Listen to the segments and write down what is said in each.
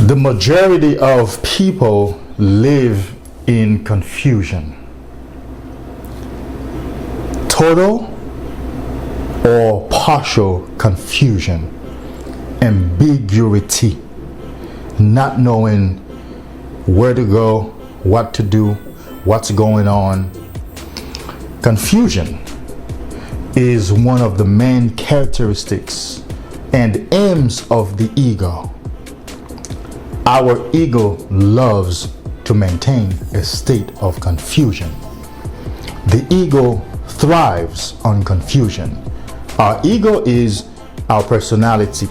The majority of people live in confusion. Total or partial confusion, ambiguity, not knowing where to go, what to do, what's going on. Confusion is one of the main characteristics and aims of the ego. Our ego loves to maintain a state of confusion. The ego thrives on confusion. Our ego is our personality,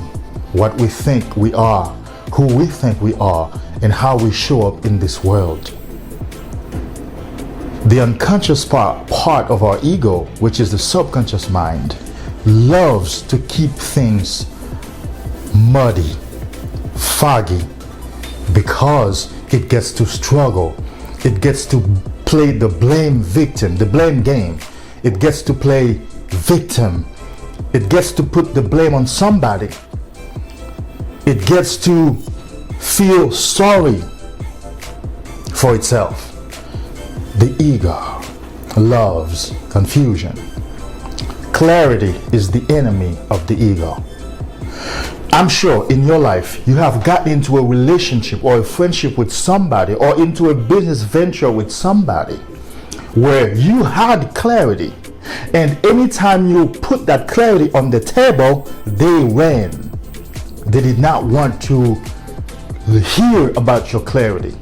what we think we are, who we think we are, and how we show up in this world. The unconscious part of our ego, which is the subconscious mind, loves to keep things muddy, foggy, because it gets to struggle. It gets to play the blame victim, the blame game. It gets to play victim. It gets to put the blame on somebody. It gets to feel sorry for itself. The ego loves confusion. Clarity is the enemy of the ego. I'm sure in your life you have gotten into a relationship or a friendship with somebody, or into a business venture with somebody where you had clarity, and anytime you put that clarity on the table, they ran. They did not want to hear about your clarity.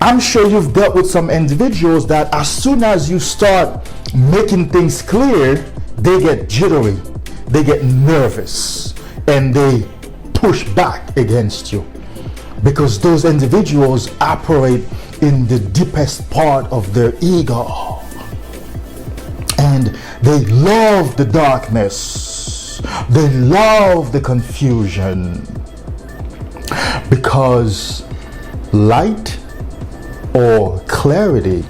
I'm sure you've dealt with some individuals that as soon as you start making things clear, they get jittery, they get nervous, and they push back against you, because those individuals operate in the deepest part of their ego, and they love the darkness, they love the confusion, because light or clarity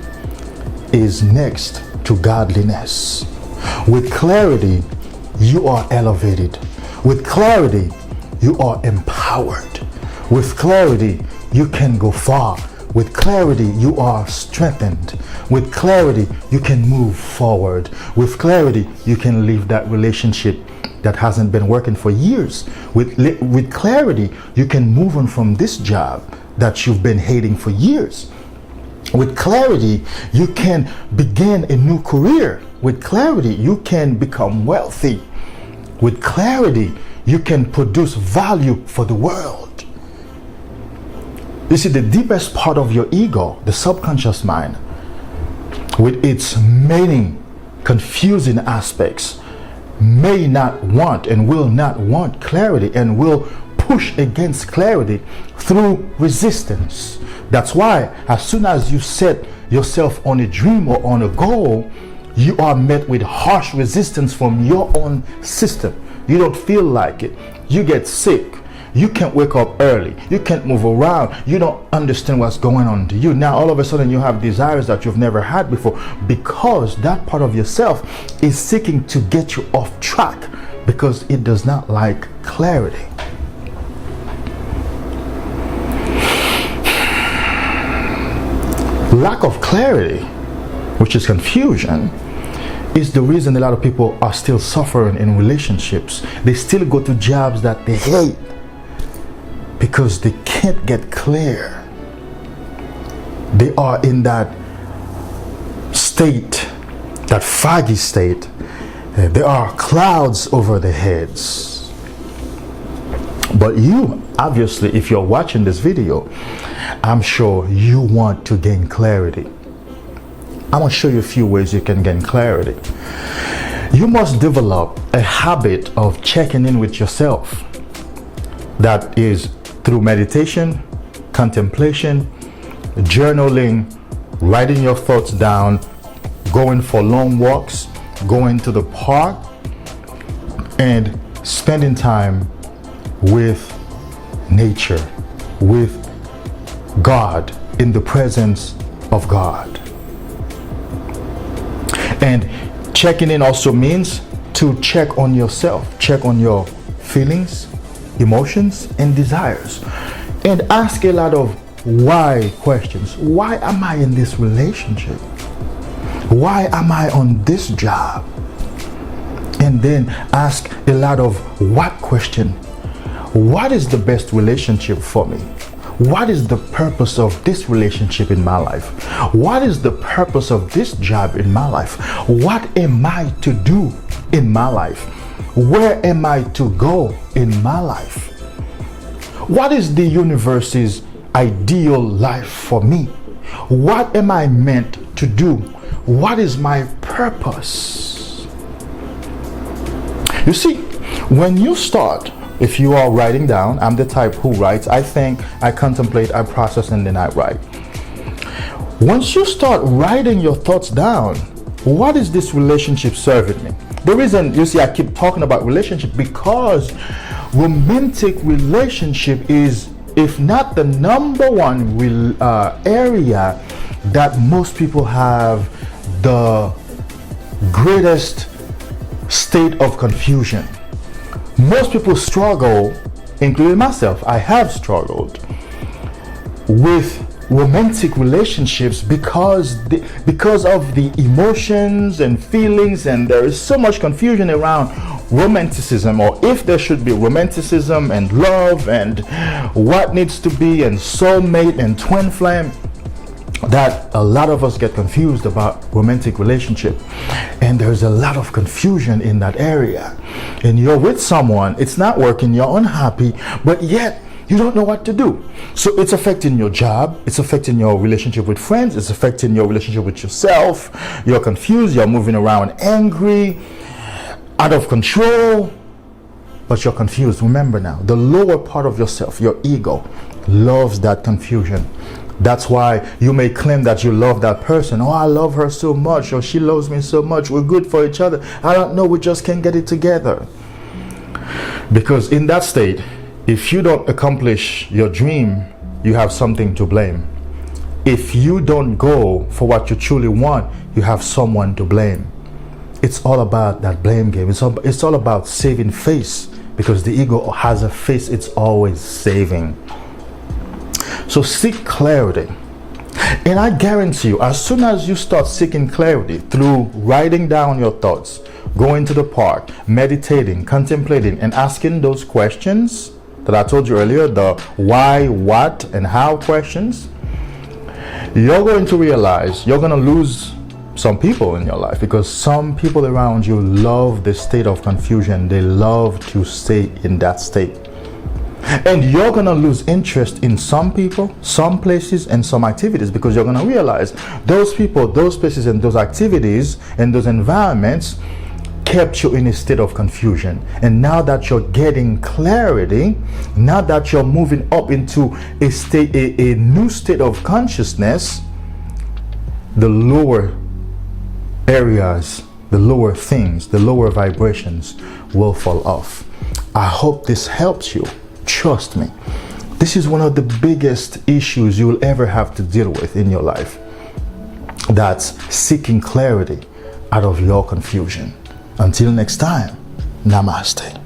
is next to godliness. With clarity, you are elevated. With clarity, you are empowered. With clarity, you can go far. With clarity, you are strengthened. With clarity, you can move forward. With clarity, you can leave that relationship that hasn't been working for years. With clarity, you can move on from this job that you've been hating for years. With clarity, you can begin a new career. With clarity, you can become wealthy. With clarity, you can produce value for the world. You see, the deepest part of your ego, the subconscious mind, with its many confusing aspects, may not want and will not want clarity, and will push against clarity through resistance. That's why as soon as you set yourself on a dream or on a goal, you are met with harsh resistance from your own system. You don't feel like it. You get sick. You can't wake up early. You can't move around. You don't understand what's going on to you. Now all of a sudden you have desires that you've never had before, because that part of yourself is seeking to get you off track, because it does not like clarity. Lack of clarity, which is confusion, is the reason a lot of people are still suffering in relationships. They still go to jobs that they hate because they can't get clear. They are in that state, that foggy state. There are clouds over their heads. But you, obviously, if you're watching this video, I'm sure you want to gain clarity. I'm going to show you a few ways you can gain clarity. You must develop a habit of checking in with yourself. That is through meditation, contemplation, journaling, writing your thoughts down, going for long walks, going to the park, and spending time with nature, with God, in the presence of God. And checking in also means to check on yourself, check on your feelings, emotions, and desires. and ask a lot of why questions. Why am I in this relationship? Why am I on this job? And then ask a lot of what question. What is the best relationship for me? What is the purpose of this relationship in my life? What is the purpose of this job in my life? What am I to do in my life? Where am I to go in my life? What is the universe's ideal life for me? What am I meant to do? What is my purpose? You see, when you start, if you are writing down, I'm the type who writes. I think, I contemplate, I process, and then I write. Once you start writing your thoughts down, what is this relationship serving me? The reason, you see, I keep talking about relationship because romantic relationship is, if not the number one area that most people have the greatest state of confusion. Most people struggle, including myself. I have struggled with romantic relationships because of the emotions and feelings, and there is so much confusion around romanticism, or if there should be romanticism and love and what needs to be, and soulmate and twin flame, that a lot of us get confused about romantic relationship. And there's a lot of confusion in that area, and you're with someone, it's not working, you're unhappy, but yet you don't know what to do. So it's affecting your job, it's affecting your relationship with friends, it's affecting your relationship with yourself. You're confused, you're moving around angry, out of control, but you're confused. Remember now, the lower part of yourself, your ego, loves that confusion. That's why you may claim that you love that person. Oh, I love her so much, or she loves me so much, we're good for each other. I don't know, we just can't get it together. Because in that state, if you don't accomplish your dream, you have something to blame. If you don't go for what you truly want, you have someone to blame. It's all about that blame game. It's all about saving face, because the ego has a face it's always saving. So seek clarity. And I guarantee you, as soon as you start seeking clarity through writing down your thoughts, going to the park, meditating, contemplating, and asking those questions that I told you earlier, the why, what, and how questions, you're going to realize you're going to lose some people in your life, because some people around you love the state of confusion. They love to stay in that state. And you're going to lose interest in some people, some places, and some activities, because you're going to realize those people, those places, and those activities, and those environments kept you in a state of confusion. And now that you're getting clarity, now that you're moving up into a new state of consciousness, the lower areas, the lower things, the lower vibrations will fall off. I hope this helps you. Trust me, this is one of the biggest issues you will ever have to deal with in your life. That's seeking clarity out of your confusion. Until next time, namaste.